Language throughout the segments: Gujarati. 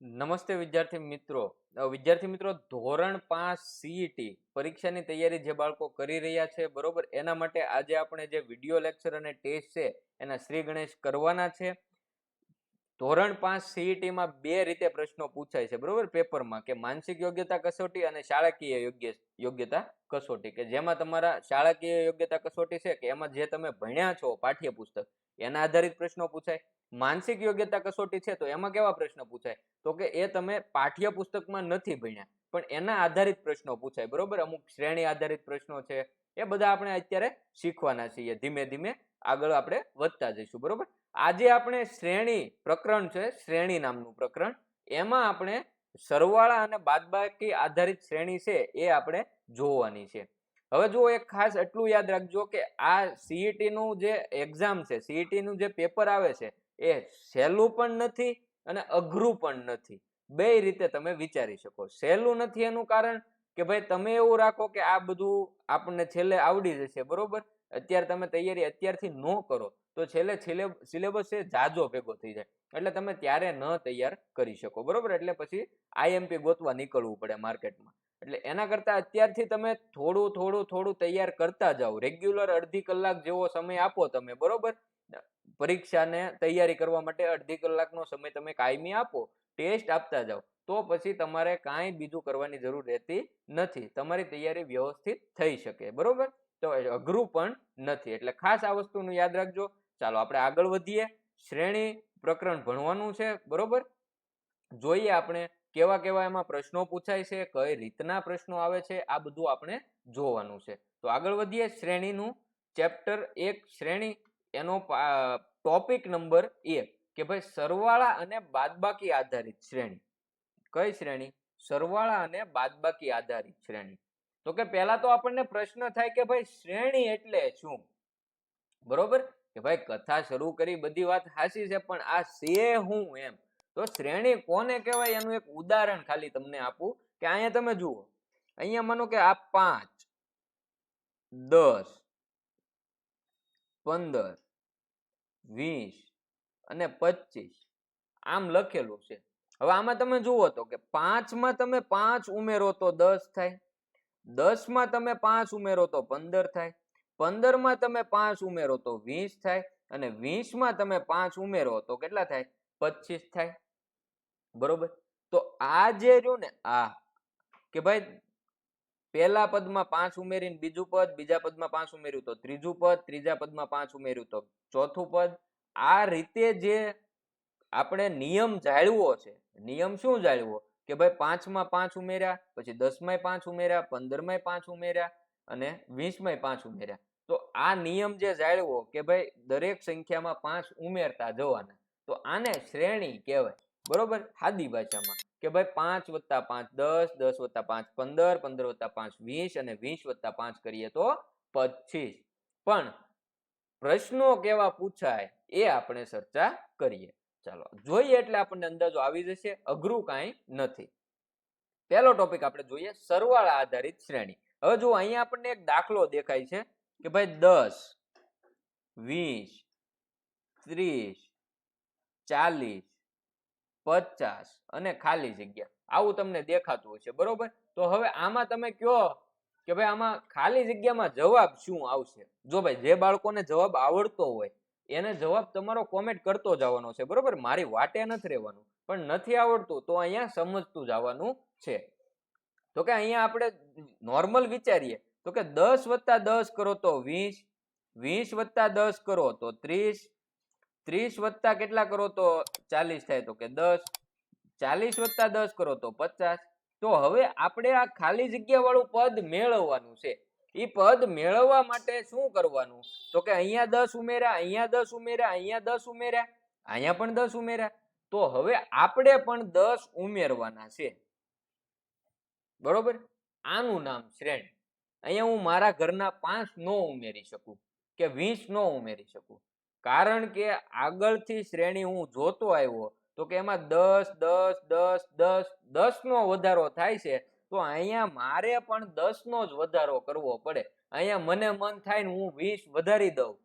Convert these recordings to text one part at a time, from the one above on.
નમસ્તે વિદ્યાર્થી મિત્રો ધોરણ 5 સીઈટી પરીક્ષાની તૈયારી જે બાળકો કરી રહ્યા છે બરોબર એના માટે આજે આપણે જે વિડિયો લેક્ચર અને ટેસ્ટ છે એના શ્રી ગણેશ કરવાના છે. ધોરણ 5 સીઈટી માં બે રીતે પ્રશ્નો પૂછાય છે બરોબર પેપરમાં, કે માનસિક યોગ્યતા કસોટી અને શાળાકીય યોગ્યતા કસોટી, કે જેમાં તમારા શાળાકીય યોગ્યતા કસોટી છે કે એમાં જે તમે ભણ્યા છો પાઠ્યપુસ્તક એના આધારિત પ્રશ્નો પૂછાય. માનસિક યોગ્યતા કસોટી છે તો એમાં કેવા પ્રશ્નો પૂછાય, તો કે એ તમે પાઠ્યપુસ્તકમાં નથી ભણ્યા પણ એના આધારિત પ્રશ્નો પૂછાય બરોબર. અમુક શ્રેણી આધારિત પ્રશ્નો છે એ બધા આપણે અત્યારે શીખવાના છીએ. ધીમે ધીમે આગળ આપણે વધતા જઈશું બરોબર. આજે આપણે શ્રેણી પ્રકરણ છે, શ્રેણી નામનું પ્રકરણ, એમાં આપણે સરવાળા અને બાદબાકી આધારિત શ્રેણી છે એ આપણે જોવાની છે. હવે જો એક ખાસ એટલું યાદ રાખજો કે આ સીઈટી નું જે એક્ઝામ છે, સીઈટી નું જે પેપર આવે છે એ સહેલું પણ નથી અને અઘરું પણ નથી. બે રીતે તમે વિચારી શકો. સહેલું નથી એનું કારણ કે ભાઈ તમે એવું રાખો કે આ બધું આપણને છેલ્લે આવડી જશે બરોબર, અત્યારે તમે તૈયારી અત્યારથી ન કરો તો છેલ્લે સિલેબસ છે જાજો ભેગો થઈ જાય એટલે તમે ત્યારે ન તૈયાર કરી શકો બરોબર. એટલે પછી આઈએમપી ગોતવા નીકળવું પડે માર્કેટમાં. એટલે એના કરતા અત્યારથી તમે થોડું તૈયાર કરતા જાઓ. રેગ્યુલર અડધી કલાક જેવો સમય આપો તમે બરોબર. પરીક્ષાને તૈયારી કરવા માટે અડધી કલાકનો સમય તમે કાયમી આપો, ટેસ્ટ આપતા જાઓ, તો પછી તમારે કાંઈ બીજું કરવાની જરૂર રહેતી નથી. તમારી તૈયારી વ્યવસ્થિત થઈ શકે બરોબર. તો અઘરું પણ નથી, એટલે ખાસ આ વસ્તુનું યાદ રાખજો. ચાલો આપણે આગળ વધીએ. શ્રેણી પ્રકરણ ભણવાનું છે બરોબર. જોઈએ આપણે કેવા કેવા એમાં પ્રશ્નો પૂછાય છે, કઈ રીતના પ્રશ્નો આવે છે, આ બધું આપણે જોવાનું છે. તો આગળ વધીએ. શ્રેણીનું ચેપ્ટર 1 શ્રેણી, એનો ટોપિક નંબર 1 કે ભાઈ સરવાળા અને બાદબાકી આધારિત શ્રેણી. કઈ શ્રેણી? સરવાળા અને બાદબાકી આધારિત શ્રેણી. તો કે પહેલા તો આપણને પ્રશ્ન થાય કે ભાઈ શ્રેણી એટલે શું બરોબર. કે ભાઈ કથા શરૂ કરી બધી વાત હાચી છે પણ આ છે હું એમ. તો શ્રેણી કોને કહેવાય એનું એક ઉદાહરણ ખાલી તમને આપું કે અહીંયા તમે જુઓ, અહીંયા માનો કે આ 5, 10, 15, 20 અને 25 આમ લખેલું છે. હવે આમાં તમે જુઓ તો કે 5 માં તમે 5 ઉમેરો તો 10 થાય, 10 માં તમે 5 ઉમેરો તો 15 થાય, 15 માં તમે 5 ઉમેરો તો 20 થાય અને 20 માં તમે 5 ઉમેરો તો કેટલા થાય? 25 થાય બરોબર. તો આ જે રહ્યું ને આ કે ભાઈ પહેલા પદમાં 5 ઉમેરીને બીજું પદ, બીજા પદમાં 5 ઉમેર્યું તો ત્રીજું પદ, ત્રીજા પદમાં 5 ઉમેર્યું તો ચોથું પદ. આ રીતે જે આપણે નિયમ જાળવ્યો છે, નિયમ શું જાળવ્યો કે ભાઈ 5 માં 5 ઉમેર્યા, પછી 10 માં 5 ઉમેર્યા, 15 માં 5 ઉમેર્યા અને 20 માં 5 ઉમેર્યા. તો આ નિયમ જે જાળવ્યો કે ભાઈ દરેક સંખ્યામાં 5 ઉમેરતા જવાના, તો આને શ્રેણી કહેવાય બરોબર. સાદી ભાષામાં કે ભાઈ 5 વત્તા 5 10, 10 વત્તા 5 15, 15 વત્તા 5 20 અને 20 વત્તા 5 કરીએ તો 25. પણ પ્રશ્નો કેવા પૂછાય એ આપણે ચર્ચા કરીએ. ચાલો જોઈએ એટલે આપણને અંદાજો આવી જશે, અઘરું કાંઈ નથી. પહેલો ટોપિક આપણે જોઈએ સરવાળા આધારિત શ્રેણી. હવે જો અહીંયા આપણને એક દાખલો દેખાય છે કે ભાઈ 10, 20, 30, 40, 50 અને ખાલી જગ્યા આવું તમને દેખાતું હશે બરોબર. તો હવે આમાં તમે કયો કે ભાઈ આમાં ખાલી જગ્યામાં જવાબ શું આવશે. જો ભાઈ જે બાળકોને જવાબ આવડતો હોય એને જવાબ તમારો કોમેન્ટ કરતો જવાનો છે બરોબર, મારી વાટે નથી રહેવાનું. પણ નથી આવડતું તો અહીંયા સમજતું જવાનું છે. તો કે અહીંયા આપણે નોર્મલ વિચારીએ તો કે 10 વત્તા 10 કરો તો 20, 20 વત્તા 10 કરો તો 30, 30 વત્તા કેટલા કરો તો 40 થાય તો કે 10, 40 વત્તા 10 કરો તો 50. તો હવે આપણે આ ખાલી જગ્યા વાળું પદ મેળવવાનું છે. એ પદ મેળવવા માટે શું કરવાનું તો કે અહીંયા 10 ઉમેર્યા, અહીંયા 10 ઉમેર્યા, અહીંયા 10 ઉમેર્યા, અહીંયા પણ 10 ઉમેર્યા. તો હવે આપણે પણ 10 ઉમેરવાના છે બરોબર. આનું નામ શ્રેણી. અહીંયા હું મારા ઘરના 5 નો ઉમેરી શકું કે 20 નો ઉમેરી શકું, કારણ કે આગળથી શ્રેણી હું જોતો આવ્યો તો કે એમાં 10 10 10 10 10 નો વધારો થાય છે. તો અહીંયા મારે પણ 10 નો જ વધારો કરવો પડે. અહીંયા મને મન થાય ને હું 20 વધારી દઉં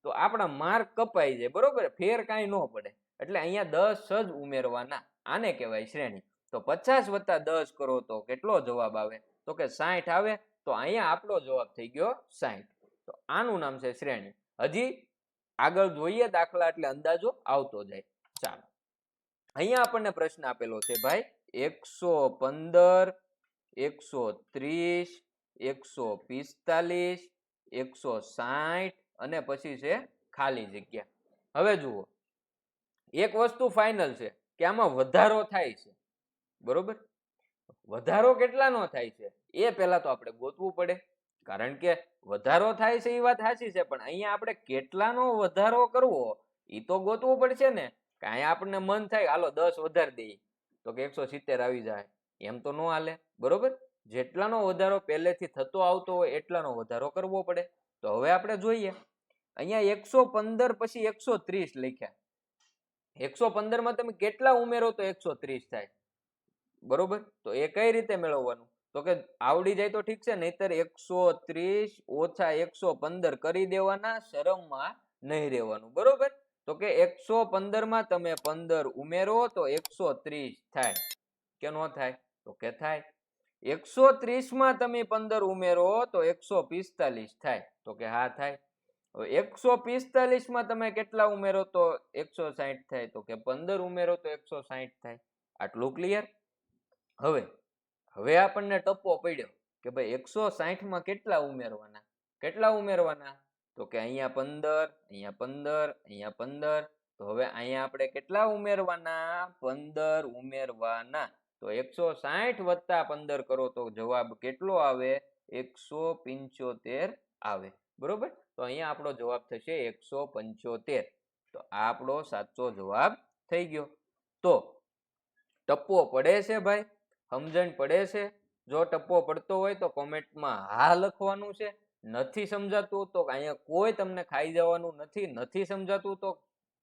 તો આપણા માર્ક કપાઈ જાય બરોબર, ફેર કાંઈ ન પડે. એટલે અહીંયા 10 જ ઉમેરવાના. આને કહેવાય શ્રેણી. તો 50 વત્તા 10 કરો તો કેટલો જવાબ આવે? તો કે 60 આવે. તો અહીંયા આપણો જવાબ થઈ ગયો 60. તો આનું નામ છે શ્રેણી. હજી આગળ જોઈએ દાખલા એટલે અંદાજો આવતો જાય. ચાલો, અહીંયા આપણને પ્રશ્ન આપેલો છે ભાઈ 115, 130, 145, 160 અને પછી છે ખાલી જગ્યા. હવે જુઓ, એક વસ્તુ ફાઇનલ છે કે આમાં વધારો થાય છે, બરોબર? વધારો કેટલાનો થાય છે એ પહેલા તો આપણે ગોતવું પડે, કારણ કે વધારો થાય છે એ વાત સાચી છે, પણ અહીંયા આપણે કેટલાનો વધારો કરવો એ તો ગોતવું પડશે ને. કે અહીંયા આપણને મન થાય હાલો 10 વધારી દઈએ તો કે 170 આવી જાય, એમ તો ન હાલે, બરોબર? જેટલાનો વધારો પહેલેથી થતો આવતો હોય એટલાનો વધારો કરવો પડે. તો હવે આપણે જોઈએ, અહીંયા 115 પછી 130 લખ્યા. 115 માં તમે કેટલા ઉમેરો તો 130 થાય, બરોબર? તો એ કઈ રીતે મેળવવાનું? તો કે આવડી જાય તો ઠીક છે, નહીતર 130 ઓછા 115 કરી દેવાના, શરમમાં નહીં રહેવાનું, બરોબર? તો કે 115 માં તમે 15 ઉમેરો તો 130 થાય કે ન થાય? તો કે થાય. 130 માં તમે 15 ઉમેરો તો 145 થાય, તો કે હા થાય. 145 માં તમે કેટલા ઉમેરો તો 160 થાય, તો કે 15 ઉમેરો તો 160 થાય. આટલું ક્લિયર? હવે આપણને ટપ્પો પડ્યો કે ભાઈ 160 માં કેટલા ઉમેરવાના? કેટલા ઉમેરવાના? તો કે અહીંયા 15, અહીંયા 15, અહીંયા 15. તો હવે અહીંયા આપણે કેટલા ઉમેરવાના? 15 ઉમેરવાના. તો 160 વત્તા 15 કરો તો જવાબ કેટલો આવે? 175 આવે, બરોબર? તો અહીંયા આપણો જવાબ થશે 175. તો આ આપણો સાચો જવાબ થઈ ગયો. તો ટપ્પો પડે છે ભાઈ? સમજણ પડે છે? જો ટપ્પો પડતો હોય તો કોમેન્ટમાં હા લખવાનું છે. નથી સમજાતું તો અહીંયા કોઈ તમને ખાઈ જવાનું નથી. નથી સમજાતું તો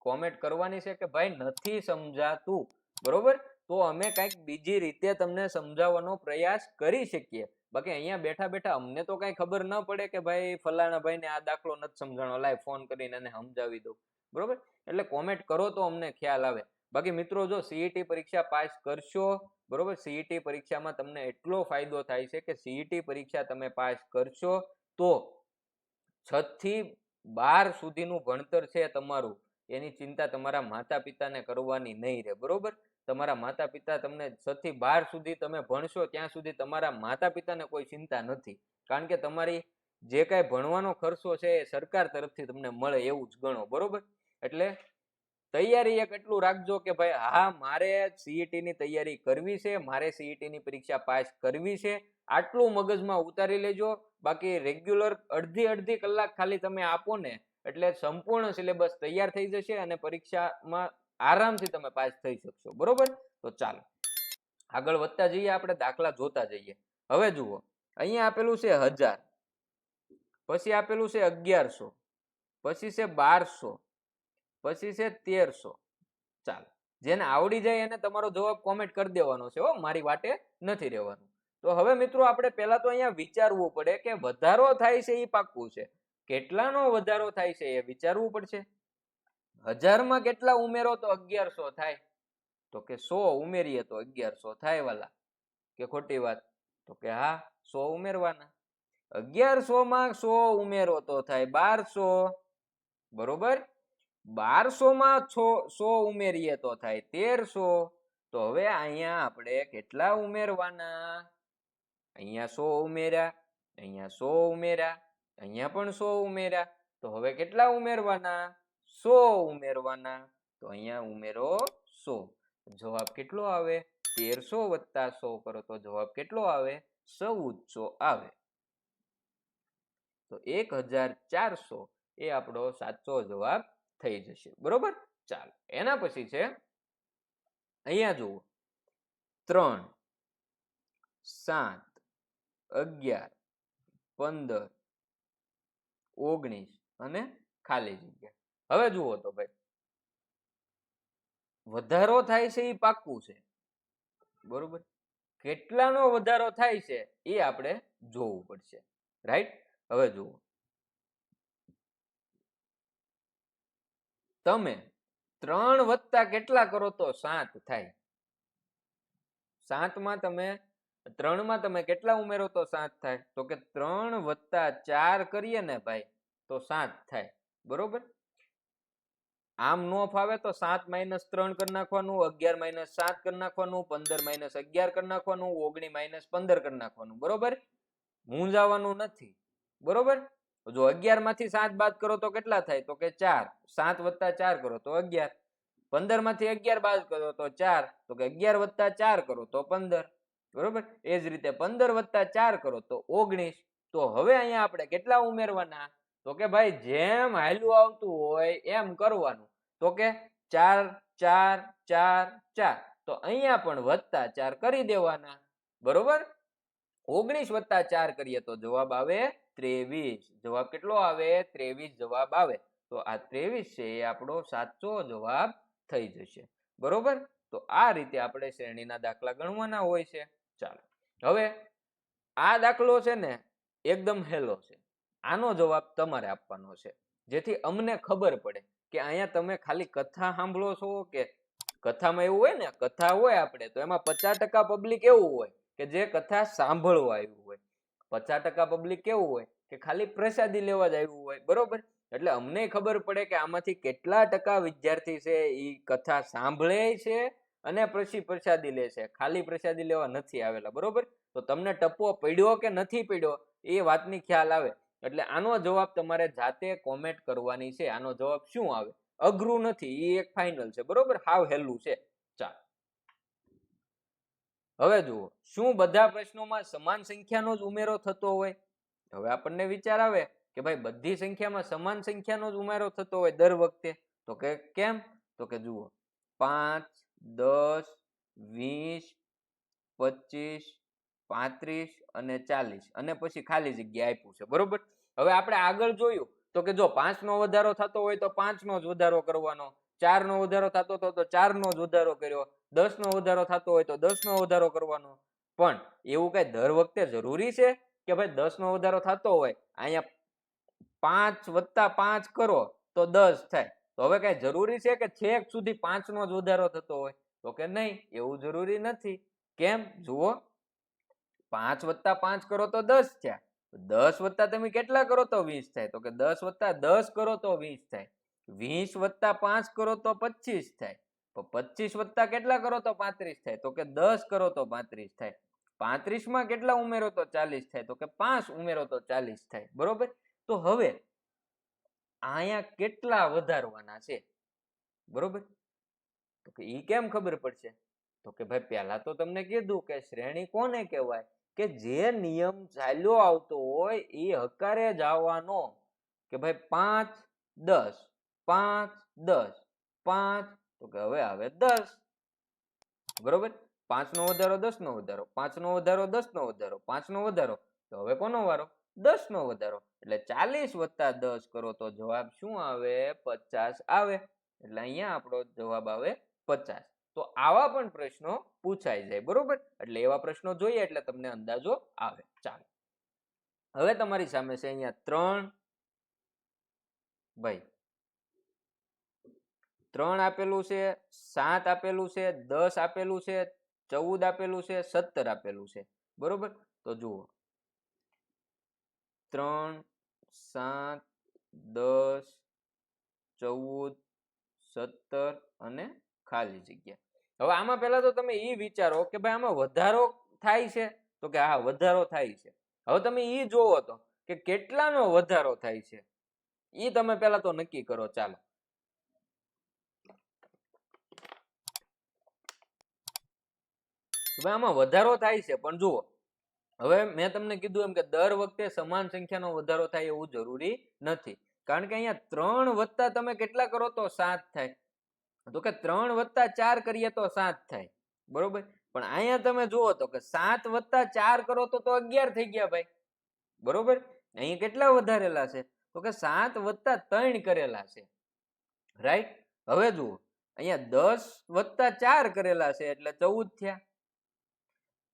કોમેન્ટ કરવાની છે કે ભાઈ નથી સમજાતું, બરોબર? તો અમે કંઈક બીજી રીતે તમને સમજાવવાનો પ્રયાસ કરી શકીએ. બાકી અહીંયા બેઠા બેઠા અમને તો કઈ ખબર ન પડે કે ભાઈ ફલાણા ભાઈને આ દાખલો નથી સમજાણો, લાય ફોન કરીને એને સમજાવી દઉં, બરોબર? એટલે કોમેન્ટ કરો તો અમને ખ્યાલ આવે. બાકી મિત્રો, જો સીઈટી પરીક્ષા પાસ કરશો, બરોબર, સીઈટી પરીક્ષામાં તમને એટલો ફાયદો થાય છે કે સીઈટી પરીક્ષા તમે પાસ કરશો તો 6 થી 12 સુધીનું ભણતર છે તમારું, એની ચિંતા તમારા માતા પિતાને કરવાની નહીં રહે, બરોબર? તમારા માતા પિતા તમને 6 થી 12 સુધી તમે ભણશો ત્યાં સુધી તમારા માતા પિતાને કોઈ ચિંતા નથી, કારણ કે તમારી જે કાંઈ ભણવાનો ખર્ચો છે એ સરકાર તરફથી તમને મળે એવું જ ગણો, બરોબર? એટલે તૈયારી એક એટલું રાખજો કે ભાઈ હા, મારે સીઈટી ની તૈયારી કરવી છે, મારે સીઈટી ની પરીક્ષા પાસ કરવી છે, આટલું મગજમાં ઉતારી લેજો. બાકી રેગ્યુલર અડધી કલાક ખાલી તમે આપો ને એટલે સંપૂર્ણ સિલેબસ તૈયાર થઈ જશે અને પરીક્ષામાં આરામથી તમે પાસ થઈ શકશો, બરોબર? તો ચાલો આગળ વધતા જઈએ, આપણે દાખલા જોતા જઈએ. હવે જુઓ, અહીંયા આપેલું છે 1000, પછી આપેલું છે 1100, પછી છે 1200, પછી છે 1300. ચાલો, જેને આવડી જાય એને તમારો જવાબ કોમેન્ટ કરી દેવાનો છે, હો, મારી વાટે નથી રહેવાનું. તો હવે મિત્રો આપણે પહેલા તો અહીંયા વિચારવું પડે કે વધારો થાય છે એ પાક્કું છે, કેટલાનો વધારો થાય છે એ વિચારવું પડશે. 1000 માં કેટલા ઉમેરો તો 1100 થાય? તો કે 100 ઉમેરીએ તો 1100 થાય વાલા, કે ખોટી વાત? તો કે હા, 100 ઉમેરવાના. 1100 માં 100 ઉમેરો તો થાય 1200, બરોબર? 1200 માં 100 ઉમેરીએ તો થાય 1300. તો હવે અહીંયા આપણે કેટલા ઉમેરવાના? અહીંયા 100 ઉમેર્યા, અહીંયા 100 ઉમેર્યા, અહીંયા પણ 100 ઉમેર્યા. તો હવે કેટલા ઉમેરવાના? 100 ઉમેરવાના. તો અહીંયા ઉમેરો 100. જવાબ કેટલો આવે? 1300 વત્તા 100 કરો તો જવાબ કેટલો આવે? 1400 આવે. તો 1400 એ આપણો સાચો જવાબ થઈ જશે, બરોબર? ચાલો, એના પછી છે અહીંયા જુઓ, 3, 7, 11, 15, 19 અને ખાલી જગ્યા. હવે જુઓ તો ભાઈ, વધારો થાય છે એ પાક્કું છે, બરોબર? કેટલાનો વધારો થાય છે એ આપણે જોવું પડશે, રાઈટ? હવે જુઓ, તમે 3 વત્તા કેટલા કરો તો 7 થાય? 7 માં તમે 3 માં તમે કેટલા ઉમેરો તો 7 થાય? તો કે 3 વત્તા 4 કરીએ ને ભાઈ તો 7 થાય. બરોબર? આમ નો ફાવે તો 7 માઇનસ 3 કરી નાખવાનું, 11 માઇનસ 7 કરી નાખવાનું, 15 માઇનસ 11 કરી નાખવાનું, 19 માઇનસ 15 કરી નાખવાનું. બરોબર? મૂંઝાવાનું નથી. બરોબર? જો 11 માંથી 7 બાદ કરો તો કેટલા થાય? તો કે 4. 7 વત્તા 4 કરો તો 11. 15 માંથી 11 બાદ કરો તો 4. તો કે 11 વત્તા 4 કરો તો 15. બરોબર? એ જ રીતે 15 વત્તા 4 કરો તો 19. તો હવે અહીંયા આપણે કેટલા ઉમેરવાના? તો કે ભાઈ જેમ હાલ્યું આવતું હોય એમ કરવાનું. તો કે 4 4 4 4. તો અહીંયા પણ વત્તા 4 કરી દેવાના. બરોબર? 19 વત્તા 4 કરીએ તો જવાબ આવે 23. જવાબ કેટલો આવે? 23 જવાબ આવે. તો આ 23 છે એ આપણો સાચો જવાબ થઈ જશે. બરોબર? તો આ રીતે આપણે શ્રેણીના દાખલા ગણવાના હોય છે. ચાલો હવે આ દાખલો છે ને એકદમ હેલો છે. આનો જવાબ તમારે આપવાનો છે, જેથી અમને ખબર પડે કે અહીંયા તમે ખાલી કથા સાંભળો છો કે કથામાં એવું હોય ને, કથા હોય આપણે તો એમાં 50% પબ્લિક એવું હોય કે જે કથા સાંભળવા આવ્યું હોય, 50% પબ્લિક કેવું હોય કે ખાલી પ્રસાદી લેવા જ આવ્યું હોય. બરોબર? એટલે અમને ખબર પડે કે આમાંથી કેટલા ટકા વિદ્યાર્થી છે એ કથા સાંભળે છે અને પછી પ્રસાદી લે છે, ખાલી પ્રસાદી લેવા નથી આવેલા. બરોબર? તો તમને ટપ્પો પડ્યો કે નથી પડ્યો એ વાતની ખ્યાલ આવે. એટલે આનો જવાબ તમારે જાતે કોમેન્ટ કરવાની છે. આનો જવાબ શું આવે? અઘરું નથી, એ એક ફાઇનલ છે. બરોબર? હાવ હેલું છે. ચાલો હવે જુઓ, શું બધા પ્રશ્નોમાં સમાન સંખ્યાનો જ ઉમેરો થતો હોય? હવે આપણને વિચાર આવે કે ભાઈ બધી સંખ્યામાં સમાન સંખ્યાનો જ ઉમેરો થતો હોય દર વખતે. તો કે કેમ? તો કે જુઓ 5 10 20 25 35 અને 40 અને પછી ખાલી જગ્યા આપ્યું છે. બરોબર? હવે આપણે આગળ જોયું તો કે જો 5 નો વધારો થતો હોય તો 5 નો જ વધારો કરવાનો, 4 નો વધારો થતો હતો તો 4 નો જ વધારો કર્યો, 10 નો વધારો થતો હોય તો 10 નો વધારો કરવાનો. પણ એવું કઈ દર વખતે જરૂરી છે કે ભાઈ 10 નો વધારો થતો હોય અહીંયા 5 વત્તા 5 કરો તો 10 થાય? તો હવે કઈ જરૂરી છે કે છેક સુધી 5 નો જ વધારો થતો હોય? તો કે નહીં, એવું જરૂરી નથી. કેમ? જુઓ, 5 વત્તા 5 કરો તો 10 થયા. 10 વત્તા તમે કેટલા કરો તો 20 થાય? તો કે 10 વત્તા 10 કરો તો 20 થાય. 20 વત્તા 5 કરો તો 25 થાય. તો 25 વત્તા કેટલા કરો તો 35 થાય? તો કે 10 કરો તો 35 થાય. 35 માં કેટલા ઉમેરો તો 40 થાય? તો કે 5 ઉમેરો તો 40 થાય. બરોબર? તો હવે અહીંયા કેટલા વધારવાના છે? બરોબર? તો કે ઈ કેમ ખબર પડશે? તો કે ભાઈ પહેલા તો તમને કીધું કે શ્રેણી કોને કહેવાય? કે જે નિયમ ચાલ્યો આવતો હોય એ હકારે જ આવવાનો. કે ભાઈ 5 10 5 10 5. તો કે હવે આવે 10. બરોબર? 5 નો વધારો 10 નો વધારો, 5 નો વધારો 10 નો વધારો, 5 નો વધારો. તો હવે કોનો વારો? 10 નો વધારો. એટલે 40 વત્તા 10 કરો તો જવાબ શું આવે? 50 આવે. એટલે અહીંયા આપણો જવાબ આવે 50. તો આવા પણ પ્રશ્નો પૂછાઈ જાય. બરોબર? એટલે એવા પ્રશ્નો જોઈએ એટલે તમને અંદાજો આવે. ચાલો હવે તમારી સામે છે અહીંયા 3 ભાઈ 3 આપેલું છે, 7 આપેલું છે, 10 આપેલું છે, 14 આપેલું છે, 17 આપેલું છે. બરોબર? તો જુઓ 3 7 10 14 17 અને ખાલી જગ્યા. હવે આમાં પહેલા તો તમે એ વિચારો કે ભાઈ આમાં વધારો થાય છે? તો કે હા, વધારો થાય છે. હવે તમે એ જોવો તો કે કેટલાનો વધારો થાય છે એ તમે પહેલા તો નક્કી કરો. ચાલો આમાં વધારો થાય છે પણ જુઓ, હવે મેં તમને કીધું એમ કે દર વખતે સમાન સંખ્યાનો વધારો થાય એવું જરૂરી નથી. કારણ કે અહીંયા 3 વત્તા તમે કેટલા કરો તો 7 થાય. તો કે 3 વત્તા 4 કરીએ તો 7 થાય. બરોબર? પણ અહીંયા તમે જુઓ તો કે 7 વત્તા 4 કરો તો 11 થઈ ગયા ભાઈ. બરોબર? અહીં કેટલા વધારેલા છે? તો કે 7 વત્તા 3 કરેલા છે. રાઈટ? હવે જુઓ, અહીંયા 10 વત્તા 4 કરેલા છે એટલે 14 થયા.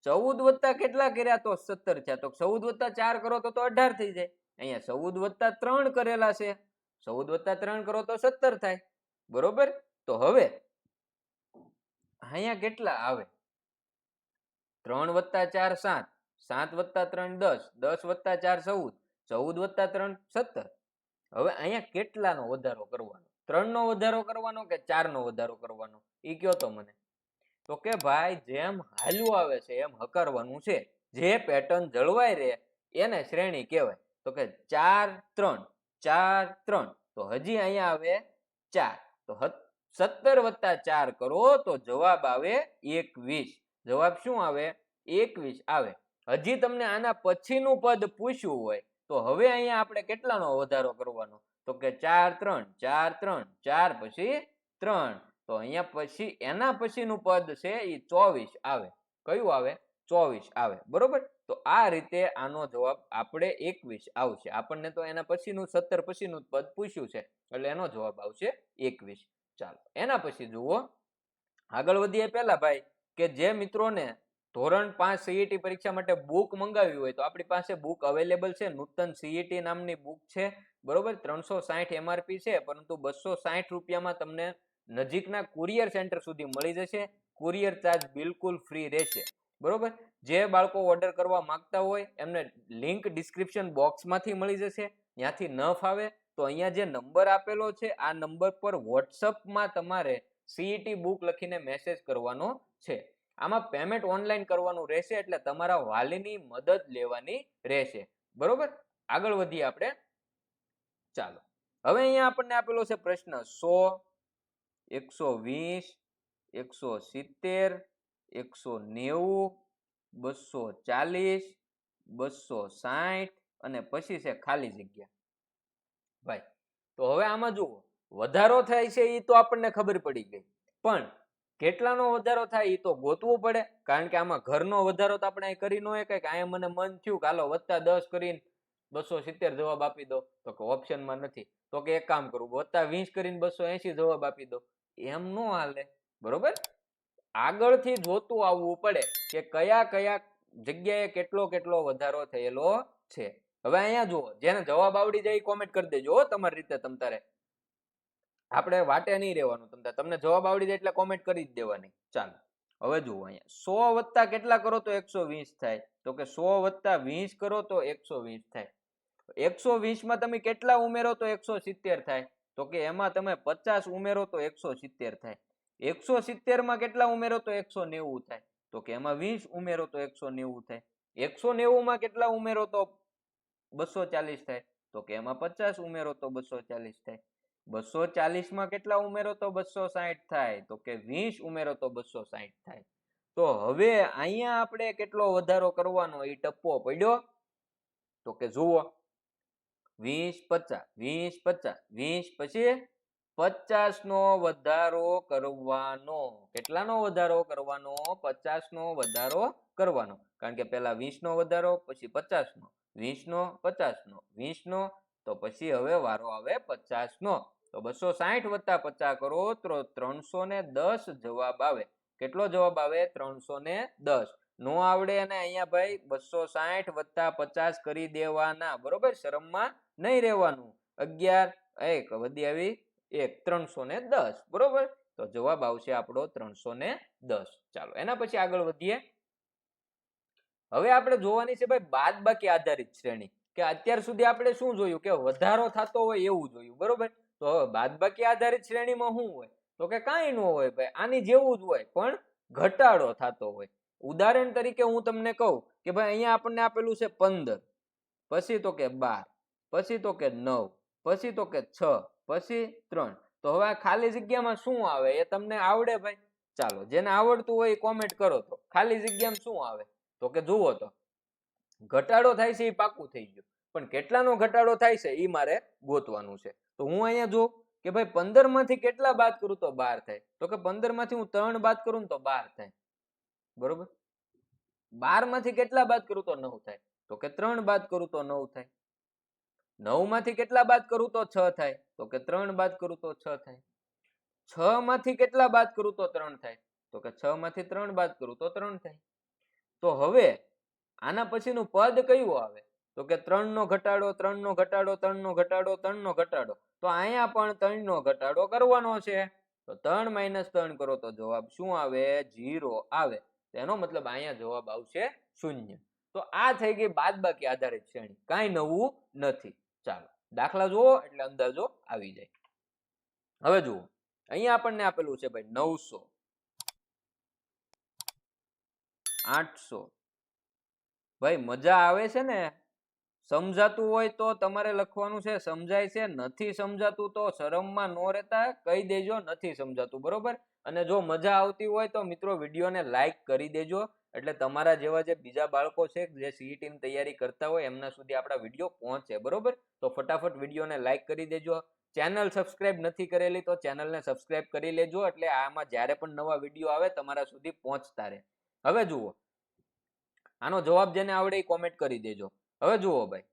14 વત્તા કેટલા કર્યા તો 17 થયા. તો 14 વત્તા 4 કરો તો 18 થઈ જાય. અહીંયા 14 વત્તા 3 કરેલા છે, 14 વત્તા 3 કરો તો 17 થાય. બરોબર? તો હવે અહીંયા કેટલા આવે? 3 વત્તા 4 7, 7 વત્તા 3 10, 10 વત્તા 4 14, 14 વત્તા 3 17. હવે અહીંયા કેટલાનો વધારો કરવાનો? 3 નો વધારો કરવાનો કે 4 નો વધારો કરવાનો? એ કયો તો મને. તો કે ભાઈ જેમ હાલ્યું આવે છે એમ હકારવાનું છે. જે પેટર્ન જળવાઈ રહે એને શ્રેણી કહેવાય. તો કે 4 3, 4 3, તો હજી અહીંયા આવે 4. તો 17 વત્તા 4 કરો તો જવાબ આવે 21. જવાબ શું આવે? 21 આવે. હજી તમને આના પછીનું પદ પૂછ્યું હોય તો હવે અહીંયા આપણે કેટલાનો વધારો કરવાનો? તો કે 4 3, 4 3, 4 પછી 3. તો અહીંયા પછી એના પછીનું પદ છે એ 24 આવે. કયું આવે? 24 આવે. બરોબર. તો આ રીતે આનો જવાબ આપણે 21 આવશે. આપણને તો એના પછીનું 17 પછીનું પદ પૂછ્યું છે એટલે એનો જવાબ આવશે 21. ચાલો એના પછી જુઓ, આગળ વધીએ પહેલા ભાઈ કે જે મિત્રોને ધોરણ 5 સીઈટી પરીક્ષા માટે બુક મંગાવી હોય તો આપણી પાસે બુક અવેલેબલ છે. નૂતન સીઈટી નામની બુક છે. બરોબર. 360 MRP છે, પરંતુ 260 રૂપિયામાં તમને નજીકના કુરિયર સેન્ટર સુધી મળી જશે. કુરિયર ચાર્જ બિલકુલ ફ્રી રહેશે. બરોબર. જે બાળકો ઓર્ડર કરવા માંગતા હોય એમને લિંક ડિસ્ક્રિપ્શન બોક્સમાંથી મળી જશે. ત્યાંથી ન ફાવે તો અહીંયા જે નંબર આપેલો છે આ નંબર પર વોટ્સઅપમાં તમારે સીઈટી બુક લખીને મેસેજ કરવાનો છે. આમાં પેમેન્ટ ઓનલાઈન કરવાનું રહેશે એટલે તમારા વાલીની મદદ લેવાની રહેશે. બરોબર. આગળ વધીએ આપણે. ચાલો હવે અહીંયા આપણને આપેલો છે પ્રશ્ન 100, 120, 170, 190, 240, 260 અને પછી છે ખાલી જગ્યા. ભાઈ તો હવે આમાં જુઓ, વધારો થાય છે એ તો આપણને ખબર પડી ગઈ, પણ કેટલાનો વધારો થાય એ તો ગોતવું પડે. કારણ કે આમાં ઘરનો વધારો તો આપણે કરી ન હોય કે અહીંયા મને મન થયું કે હાલો +10 કરીને 270 જવાબ આપી દો, તો કે ઓપ્શનમાં નથી. તો કે એક કામ કરું, +20 કરીને 280 જવાબ આપી દો. એમ નો હાલે. બરોબર. આગળથી જોતું આવવું પડે કે કયા કયા જગ્યાએ કેટલો કેટલો વધારો થયેલો છે. હવે અહીંયા જુઓ, જેને જવાબ આવડી જાય કોમેન્ટ કરી દેજો તમારી રીતે. તમતારે આપણે વાટે નહીં રહેવાનું. તમને જવાબ આવડી જાય એટલે કોમેન્ટ કરી જ દેવાની. ચાલો હવે જુઓ, અહીંયા 100 વત્તા કેટલા કરો તો 120 થાય? તો કે 100 વત્તા 20 કરો તો 120 થાય. 120 માં તમે કેટલા ઉમેરો તો 170 થાય? તો કે એમાં તમે 50 ઉમેરો તો 170 થાય. 170 માં કેટલા ઉમેરો તો 190 થાય? તો કે એમાં 20 ઉમેરો તો 190 થાય. 190 માં કેટલા ઉમેરો તો 240 થાય? તો કે એમાં 50 ઉમેરો તો 240 થાય. 240 માં કેટલા ઉમેરો તો 260 થાય? તો કે 20 ઉમેરો તો 260 થાય. તો હવે અહીંયા આપણે કેટલો વધારો કરવાનો એ ટપ્પો પડ્યો. તો કે જુઓ, 20 50, 20 50, 20 પછી 50 નો વધારો કરવાનો. કેટલાનો વધારો કરવાનો? 50 નો વધારો કરવાનો. કારણ કે પેલા 20 નો વધારો, પછી 50 નો, 20 નો, 50 નો, 20 નો, તો પછી હવે વારો આવે 50 નો. તો 260 વત્તા 50 કરો તો 310 જવાબ આવે. કેટલો જવાબ આવે? 310. નો આવડે અને અહીંયા ભાઈ 260 વત્તા 50 કરી દેવાના. બરોબર. શરમમાં નહીં રહેવાનું. 11 1 વધી આવી 1, 310. બરોબર. તો જવાબ આવશે આપણો 310. ચાલો એના પછી આગળ વધીએ. હવે આપણે જોવાની છે ભાઈ બાદબાકી આધારિત શ્રેણી. કે અત્યાર સુધી આપણે શું જોયું કે વધારો થતો હોય એવું જોયું. બરોબર. તો હવે બાદબાકી આધારિત શ્રેણીમાં શું હોય? તો કે કાંઈ ન હોય ભાઈ, આની જેવું જ હોય પણ ઘટાડો થતો હોય. ઉદાહરણ તરીકે હું તમને કહું કે ભાઈ અહીંયા આપણને આપેલું છે 15, પછી તો કે 12, પછી તો કે 9, પછી તો કે 6, પછી 3. તો હવે આ ખાલી જગ્યામાં શું આવે એ તમને આવડે ભાઈ? ચાલો જેને આવડતું હોય એ કોમેન્ટ કરો. તો ખાલી જગ્યામાં શું આવે? તો કે જુઓ, તો ઘટાડો થાય છે એ પાકું થઈ ગયું, પણ કેટલાનો ઘટાડો થાય છે એ મારે ગોતવાનું છે. તો હું અહીંયા જો કે ભાઈ 15 માંથી કેટલા બાદ કરું તો 12 થાય? તો કે 15 માંથી હું 3 બાદ કરું તો 12 થાય. બરોબર. 12 માંથી કેટલા બાદ કરું તો 9 થાય? તો કે 3 બાદ કરું તો 9 થાય. 9 માંથી કેટલા બાદ કરું તો 6 થાય? તો કે 3 બાદ કરું તો 6 થાય. 6 માંથી કેટલા બાદ કરું તો 3 થાય? તો કે 6 માંથી 3 બાદ કરું તો 3 થાય. તો હવે આના પછીનું પદ કયું આવે? તો કે 3 નો ઘટાડો, 3 નો ઘટાડો, 3 નો ઘટાડો, 3 નો ઘટાડો. તો અહીંયા પણ 3 નો ઘટાડો કરવાનો છે. તો 3 - 3 કરો તો જવાબ શું આવે? 0 આવે. એનો મતલબ અહીંયા જવાબ આવશે 0. તો આ થઈ ગઈ બાદબાકી આધારિત શ્રેણી, કાંઈ નવું નથી. ચાલો દાખલા જુઓ એટલે અંદાજો આવી જાય. હવે જુઓ અહીંયા આપણને આપેલું છે ભાઈ 900, 800. ભાઈ મજા આવે છે ને? સમજાતું હોય તો તમારે લખવાનું છે સમજાય છે, નથી સમજાતું તો શરમમાં ન રહેતા કહી દેજો નથી સમજાતું, બરોબર? અને જો મજા આવતી હોય તો મિત્રો વિડીયોને લાઈક કરી દેજો, એટલે તમારા જેવા જે બીજા બાળકો છે જે સીઈટી ની તૈયારી કરતા હોય એમના સુધી આપણા વિડીયો પહોંચે, બરોબર? તો ફટાફટ વિડીયોને લાઈક કરી દેજો. ચેનલ સબસ્ક્રાઇબ નથી કરેલી તો ચેનલને સબસ્ક્રાઇબ કરી લેજો, એટલે આમાં જ્યારે પણ નવા વિડીયો આવે તમારા સુધી પહોંચતા રહે. હવે જુઓ આનો જવાબ જેને આવડે એ કોમેન્ટ કરી દેજો. હવે જુઓ ભાઈ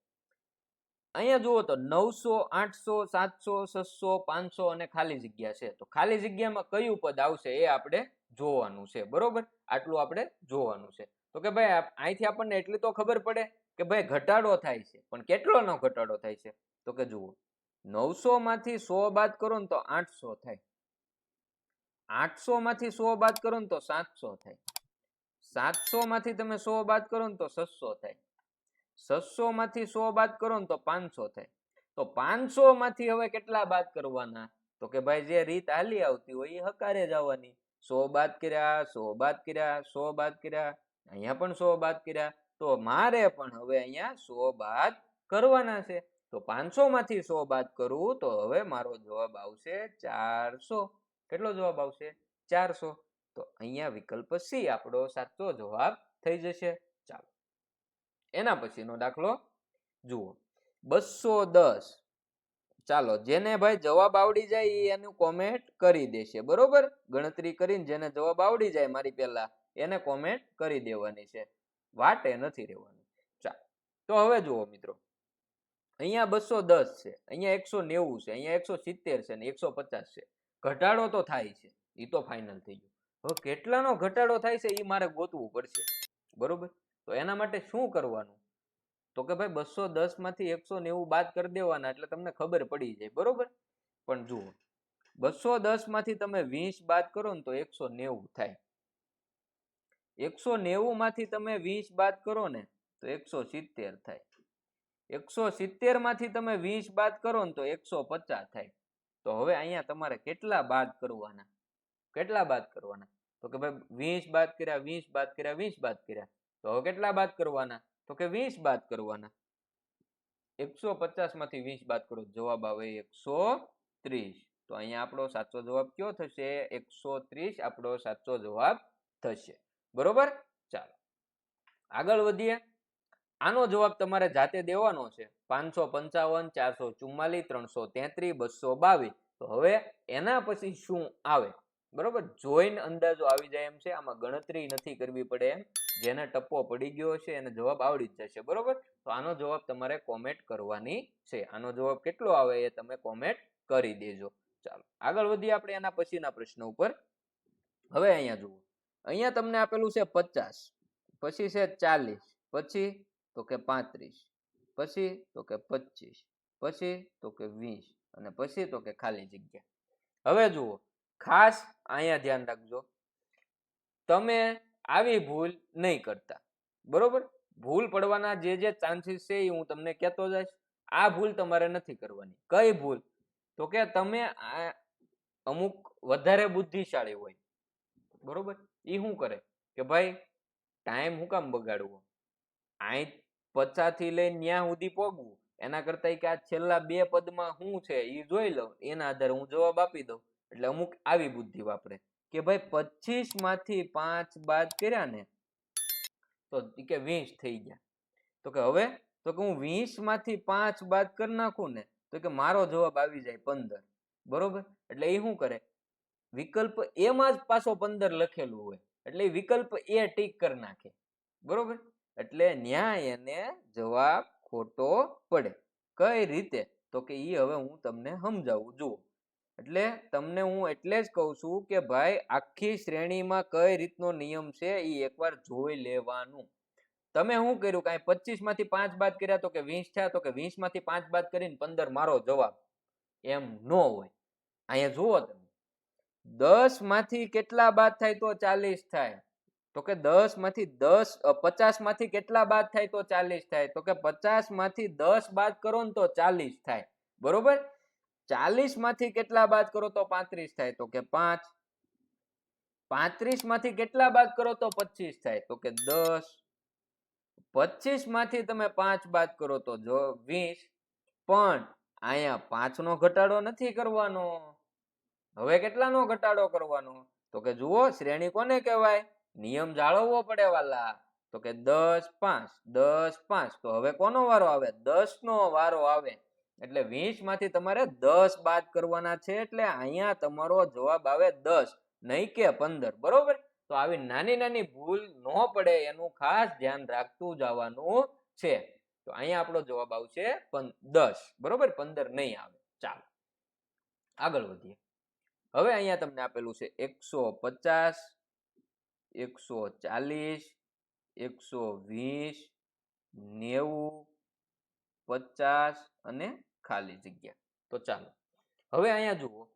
અહીંયા જુઓ તો 900, 800, 700, 600, 500 અને ખાલી જગ્યા છે. તો ખાલી જગ્યામાં કયું પદ આવશે એ આપણે જોવાનું છે, બરોબર? આટલું આપણે જોવાનું છે. તો કે ભાઈ અહીંથી આપણને એટલી તો ખબર પડે કે ભાઈ ઘટાડો થાય છે, પણ કેટલોનો ઘટાડો થાય છે? તો કે જુઓ 900 માંથી 100 બાદ કરો ને તો 800 થાય, 800 માંથી 100 બાદ કરો ને તો 700 થાય, 700 માંથી તમે 100 બાદ કરો ને તો 600 થાય, 600 માંથી 100 બાદ કરો ને તો 500 થાય. તો 500 માંથી હવે કેટલા બાદ કરવાના? તો કે ભાઈ જે રીત હાલી આવતી હોય એ હકારે જવાની. 100 બાદ કર્યા, 100 બાદ કર્યા, 100 બાદ કર્યા, અહીંયા પણ 100 બાદ કર્યા. તો મારે પણ હવે અહીંયા 100 બાદ કરવાના છે. તો 500 માંથી 100 બાદ કરું તો હવે મારો જવાબ આવશે 400. કેટલો જવાબ આવશે? 400. તો અહીંયા વિકલ્પ સી આપણો સાચો જવાબ થઈ જશે. ચાલો એના પછીનો દાખલો જુઓ 210. ચાલો જેને ભાઈ જવાબ આવડી જાય એ એનું કોમેન્ટ કરી દેશે, બરોબર? ગણતરી કરીને જેને જવાબ આવડી જાય મારી પહેલા એને કોમેન્ટ કરી દેવાની છે, વાટે નથી રહેવાનું. ચાલો તો હવે જુઓ મિત્રો અહીંયા 210 છે, અહીંયા 190 છે, અહીંયા 170 છે ને 150 છે. ઘટાડો તો થાય છે, એ તો ફાઇનલ થઈ ગયું. હવે કેટલાનો ઘટાડો થાય છે એ મારે ગોતવું પડશે, બરોબર? તો એના માટે શું કરવાનું? તો કે ભાઈ 210 માંથી 190 બાદ કરી દેવાના એટલે તમને ખબર પડી જાય, બરોબર? પણ જુઓ 210 માંથી તમે 20 બાદ કરો ને તો 190 થાય, 190 માંથી તમે 20 બાદ કરો ને તો 170 થાય, 170 માંથી તમે 20 બાદ કરો ને તો 150 થાય. તો હવે અહીંયા તમારે કેટલા બાદ કરવાના? કેટલા બાદ કરવાના? તો કે ભાઈ 20 બાદ કર્યા, 20 બાદ કર્યા, 20 બાદ કર્યા. તો હવે કેટલા બાદ કરવાના? તો કે 20 બાદ કરવાના. 150 માંથી 20 બાદ કરો, જવાબ આવે 130. તો અહીંયા આપણો સાચો જવાબ કયો થશે? 130 આપણો સાચો જવાબ થશે, બરોબર? ચાલો આગળ વધીએ. આનો જવાબ તમારે જાતે દેવાનો છે. 555, 444, 333, 222. તો હવે એના પછી શું આવે? બરોબર, જોઈને અંદાજો આવી જાય એમ છે. આમાં ગણતરી નથી કરવી પડે એમ. જેને ટપ્પો પડી ગયો છે એને જવાબ આવડી જ જશે, બરોબર? તો આનો જવાબ તમારે કોમેન્ટ કરવાની છે. આનો જવાબ કેટલો આવે એ તમે કોમેન્ટ કરી દેજો. ચાલો આગળ વધીએ આપણે એના પછીના પ્રશ્ન ઉપર. હવે અહીંયા જુઓ, અહીંયા તમને આપેલું છે 50, પછી છે 40, પછી તો કે 35, પછી તો કે 25, પછી તો કે 20 અને પછી તો કે ખાલી જગ્યા. હવે જુઓ ખાસ અહીંયા ધ્યાન રાખજો, તમે આવી ભૂલ નહીં કરતા, બરોબર? ભૂલ પડવાના જે ચાન્સીસ છે એ હું તમને કહેતો જઈશ. આ ભૂલ તમારે નથી કરવાની. કઈ ભૂલ? તો કે તમે અમુક વધારે બુદ્ધિશાળી હોય, બરોબર? એ શું કરે કે ભાઈ ટાઈમ હું કામ બગાડવો, અહીં 50 થી લઈને ન્યા સુધી પોગવું, એના કરતા કે આ છેલ્લા 2 પદમાં શું છે એ જોઈ લઉં, એના આધારે હું જવાબ આપી દઉં. એટલે અમુક આવી બુદ્ધિ વાપરે કે ભાઈ 25 માંથી 5 બાદ કર્યા ને તો કે 20 થઈ ગયા. તો કે હવે તો કે હું 20 માંથી 5 બાદ કરી નાખું ને તો કે મારો જવાબ આવી જાય 15, બરોબર? એટલે એ શું કરે, વિકલ્પ એમાં જ પાછો 15 લખેલું હોય એટલે એ વિકલ્પ એ ટીક કરી નાખે, બરોબર? એટલે ન્યાય એને જવાબ ખોટો પડે. કઈ રીતે? તો કે એ હવે હું તમને સમજાવું. જુઓ એટલે તમને હું એટલે જ કહું છું કે ભાઈ આખી શ્રેણીમાં કઈ રીતનો નિયમ છે એ એકવાર જોઈ લેવાનું. તમે શું કર્યું, કાંઈ 25 માંથી 5 બાદ કર્યા તો કે 20 થયા, તો કે 20 માંથી 5 બાદ કરીને 15 મારો જવાબ, એમ ન હોય. અહીંયા જુઓ તમે 10 માંથી કેટલા બાદ થાય તો 40 થાય, તો કે 10 માંથી 50 માંથી કેટલા બાદ થાય તો 40 થાય? તો કે 50 માંથી 10 બાદ કરો ને તો 40 થાય. બરોબર? 40 માંથી કેટલા બાદ કરો તો 35 થાય? તો કે 5. 35 માંથી કેટલા બાદ કરો તો 25 થાય? તો કે 10. 25 માંથી તમે 5 બાદ કરો તો જો 20. પણ અહીંયા 5 નો ઘટાડો નથી કરવાનો. હવે કેટલાનો ઘટાડો કરવાનો? તો કે જુઓ, શ્રેણી કોને કહેવાય? નિયમ જાળવવો પડે વાલા. તો કે 10 5 10 5. તો હવે કોનો વારો આવે? 10 નો વારો આવે. એટલે 20 માંથી તમારે 10 બાદ કરવાના છે. એટલે અહીંયા તમારો જવાબ આવે 10, નહીં કે 15. બરોબર? તો આવી નાની નાની ભૂલ ન પડે એનું ખાસ ધ્યાન રાખતું જવાનું છે. તો અહીંયા આપણો જવાબ આવશે 10. બરોબર? 15 નહીં આવે. ચાલો આગળ વધીએ. હવે અહીંયા તમને આપેલું છે 150, 140, 120, 90, 50 અને ખાલી જગ્યા. તો ચાલો હવે અહીંયા જુઓ,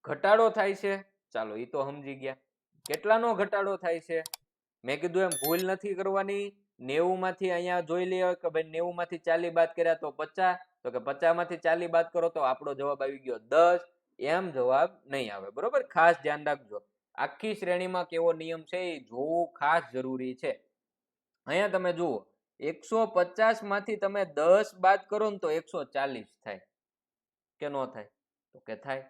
ઘટાડો થાય છે. ચાલો એ તો સમજી ગયા. કેટલાનો ઘટાડો થાય છે? મેં કીધું એમ ભૂલ નથી કરવાની. 90 માંથી અહીંયા જોઈ લઈએ કે ભાઈ 90 માંથી 40 બાદ કર્યા તો 50. તો કે 50 માંથી 40 બાદ કરો તો આપણો જવાબ આવી ગયો 10. એમ જવાબ નહીં આવે. બરોબર? ખાસ ધ્યાન રાખજો. આખી શ્રેણીમાં કેવો નિયમ છે એ જોવું ખાસ જરૂરી છે. અહીંયા તમે જુઓ, 150 માંથી તમે 10 બાદ કરો ને તો 140 થાય કે નો થાય? તો કે થાય.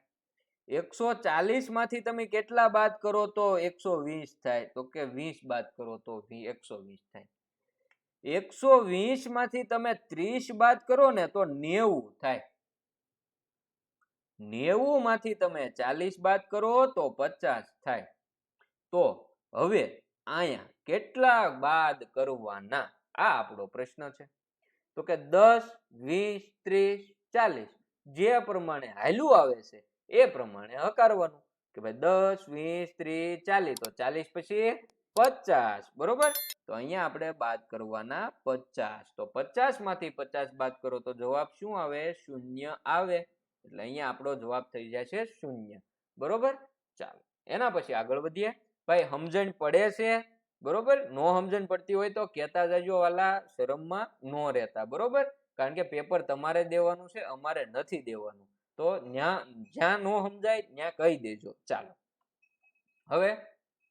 140 માંથી તમે કેટલા બાદ કરો તો 120 થાય? તો કે 20 બાદ કરો તો 120 થાય. 120 માંથી તમે 30 બાદ કરો ને તો 90 થાય. 90 માંથી તમે 40 બાદ કરો તો 50 થાય. તો હવે અહીંયા કેટલા બાદ કરવાના? આ આપણો પ્રશ્ન છે. તો કે 10, 20, 30, 40 જે પ્રમાણે હાલ્યું આવે છે એ પ્રમાણે હકારવાનું કે ભાઈ 10, 20, 30, 40. તો 40 પછી 50. બરોબર? તો અહીંયા આપણે બાદ કરવાના 50. તો 50 માંથી 50 બાદ કરો તો જવાબ શું આવે? 0 આવે. એટલે અહીંયા આપણો જવાબ થઈ જાય છે 0. બરોબર? ચાલો એના પછી આગળ વધીએ. ભાઈ સમજણ પડે છે? બરોબર? નો સમજણ પડતી હોય તો કહેતા જજો વાલા, શરમમાં નો રહેતા. બરોબર? કારણ કે પેપર તમારે દેવાનું છે, અમારે નથી દેવાનું. તો જ્યાં નો સમજાય ત્યાં કહી દેજો. ચાલો હવે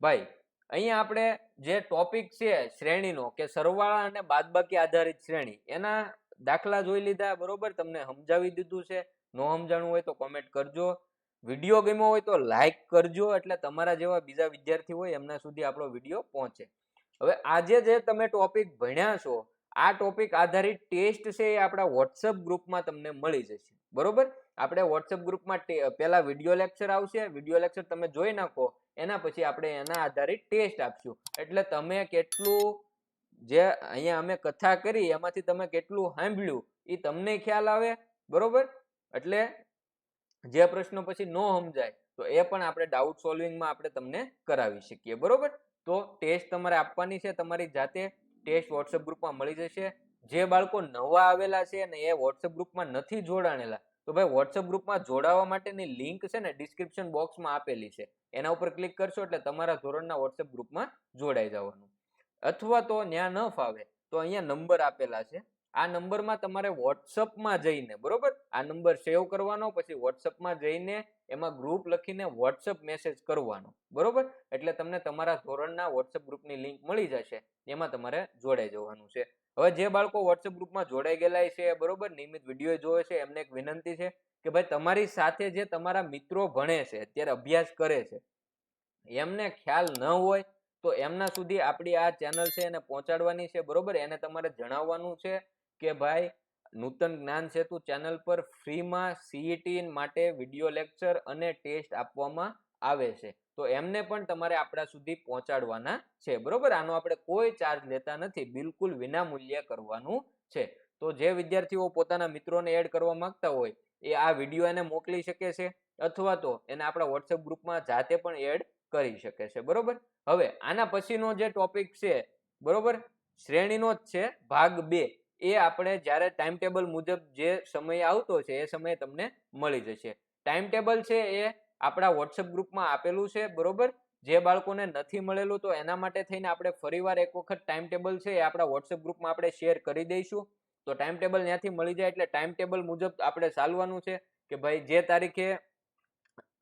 ભાઈ અહીંયા આપણે જે ટોપિક છે શ્રેણીનો કે સરવાળા અને બાદબાકી આધારિત શ્રેણી, એના દાખલા જોઈ લીધા. બરોબર? તમને સમજાવી દીધું છે. નો સમજાણું હોય તો કોમેન્ટ કરજો. વિડીયો ગમ્યો હોય તો લાઈક કરજો, એટલે તમારા જેવા બીજા વિદ્યાર્થી હોય એમના સુધી આપણો વિડીયો પહોંચે. હવે આજે જે તમે ટોપિક ભણ્યા છો, આ ટોપિક આધારિત ટેસ્ટ છે એ આપણા વોટ્સઅપ ગ્રુપમાં તમને મળી જશે. બરોબર? આપણે વોટ્સઅપ ગ્રુપમાં પહેલા વિડીયો લેક્ચર આવશે. વિડીયો લેક્ચર તમે જોઈ નાખો, એના પછી આપણે એના આધારિત ટેસ્ટ આપશું. એટલે તમે કેટલું જે અહીંયા અમે કથા કરી એમાંથી તમે કેટલું સાંભળ્યું એ તમને ખ્યાલ આવે. બરોબર? એટલે જે પ્રશ્નો પછી નો સમજાય તો એ પણ આપણે ડાઉટ સોલ્વિંગમાં આપણે તમને કરાવી શકીએ. બરોબર? તો ટેસ્ટ તમારે આપવાની છે તમારી જાતે. ટેસ્ટ વોટ્સઅપ ગ્રુપમાં મળી જશે. જે બાળકો નવા આવેલા છે ને એ વોટ્સઅપ ગ્રુપમાં નથી જોડાણેલા, તો ભાઈ વોટ્સઅપ ગ્રુપમાં જોડાવા માટેની લિંક છે ને ડિસ્ક્રિપ્શન બોક્સમાં આપેલી છે. એના ઉપર ક્લિક કરશો એટલે તમારા ધોરણના વોટ્સઅપ ગ્રુપમાં જોડાઈ જવાનું. અથવા તો ત્યાં ન ફાવે તો અહીંયા નંબર આપેલા છે. આ નંબરમાં તમારે વોટ્સઅપમાં જઈને, બરોબર, આ નંબર સેવ કરવાનો, પછી વોટ્સઅપમાં જઈને એમાં ગ્રુપ લખીને વોટ્સઅપ મેસેજ કરવાનો. બરોબર? એટલે તમને તમારા ધોરણના વોટ્સઅપ ગ્રુપની લિંક મળી જશે. એમાં તમારે જોડાઈ જવાનું છે. હવે જે બાળકો વોટ્સઅપ ગ્રુપમાં જોડાઈ ગયેલા છે, બરોબર, નિયમિત વિડીયો જોવે છે, એમને એક વિનંતી છે કે ભાઈ તમારી સાથે જે તમારા મિત્રો ભણે છે, અત્યારે અભ્યાસ કરે છે, એમને ખ્યાલ ન હોય તો એમના સુધી આપણી આ ચેનલ છે એને પહોંચાડવાની છે. બરોબર? એને તમારે જણાવવાનું છે કે ભાઈ નૂતન જ્ઞાન સેતુ ચેનલ પર ફ્રીમાં સીઈટી માટે વિડીયો લેક્ચર અને ટેસ્ટ આપવામાં આવે છે. તો એમને પણ તમારે આપણા સુધી પહોંચાડવાના છે. બરોબર? આનો આપણે કોઈ ચાર્જ લેતા નથી, બિલકુલ વિનામૂલ્યે કરવાનું છે. તો જે વિદ્યાર્થીઓ પોતાના મિત્રોને એડ કરવા માંગતા હોય એ આ વિડીયો એને મોકલી શકે છે, અથવા તો એને આપણા વોટ્સએપ ગ્રુપમાં જાતે પણ એડ કરી શકે છે. બરોબર? હવે આના પછીનો જે ટોપિક છે, બરોબર, શ્રેણીનો જ છે, ભાગ 2. એ આપણે જ્યારે ટાઈમ ટેબલ મુજબ જે સમય આવતો છે એ સમયે તમને મળી જશે. ટાઈમ ટેબલ છે એ આપણા વોટ્સએપ ગ્રુપમાં આપેલું છે. બરોબર? જે બાળકોને નથી મળેલું તો એના માટે થઈને આપણે ફરીવાર એક વખત ટાઈમ ટેબલ છે એ આપણા વોટ્સએપ ગ્રુપમાં આપણે શેર કરી દઈશું. તો ટાઈમ ટેબલ ત્યાંથી મળી જાય એટલે ટાઈમ ટેબલ મુજબ આપણે ચાલવાનું છે કે ભાઈ જે તારીખે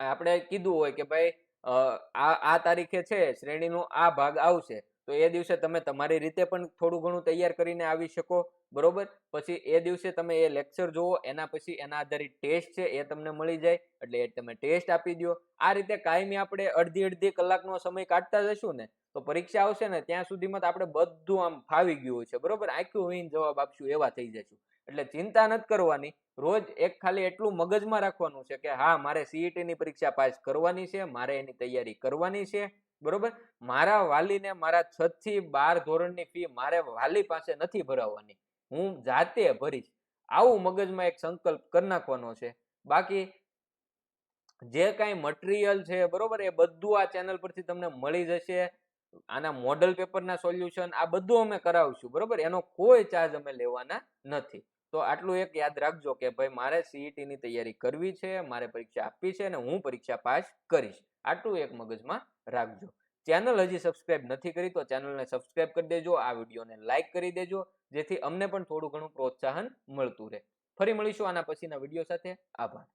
આપણે કીધું હોય કે ભાઈ આ તારીખે છે શ્રેણીનો આ ભાગ આવશે, તો એ દિવસે તમે તમારી રીતે પણ થોડું ઘણું તૈયાર કરીને આવી શકો, બરોબર. પછી એ દિવસે તમે એ લેક્ચર જોવો, એના પછી એના આધારિત ટેસ્ટ છે એ તમને મળી જાય એટલે એ તમે ટેસ્ટ આપી દો. આ રીતે કાયમી આપણે અડધી કલાકનો સમય કાઢતા જશું ને તો પરીક્ષા આવશે ને ત્યાં સુધીમાં તો આપણે બધું આમ ફાવી ગયું હોય છે, બરોબર. આખું વીન જવાબ આપશું એવા થઈ જશું. એટલે ચિંતા નથી કરવાની. રોજ એક ખાલી એટલું મગજમાં રાખવાનું છે કે હા મારે CET ની પરીક્ષા પાસ કરવાની છે, મારે એની તૈયારી કરવાની છે, બરોબર. મારા વાલીને મારા 6 થી 12 ધોરણની ફી મારે વાલી પાસે નથી ભરાવવાની, હું જાતે ભરીશ. આવું મગજમાં એક સંકલ્પ કરી નાખવાનો છે. બાકી જે કાંઈ મટીરિયલ છે, બરોબર, એ બધું આ ચેનલ પરથી તમને મળી જશે. આના મોડલ પેપરના સોલ્યુશન આ બધું અમે કરાવશું, બરોબર. એનો કોઈ ચાર્જ અમે લેવાના નથી. તો આટલું એક યાદ રાખજો કે ભાઈ મારે CET ની તૈયારી કરવી છે, મારે પરીક્ષા આપવી છે અને હું પરીક્ષા પાસ કરીશ. આટલું એક મગજમાં રાખજો. ચેનલ હજી સબસ્ક્રાઇબ નથી કરી તો ચેનલને સબસ્ક્રાઇબ કરી દેજો, આ વિડીયોને લાઈક કરી દેજો, જેથી અમને પણ થોડું ઘણું પ્રોત્સાહન મળતું રહે. ફરી મળીશું આના પછીના વિડીયો સાથે. આભાર.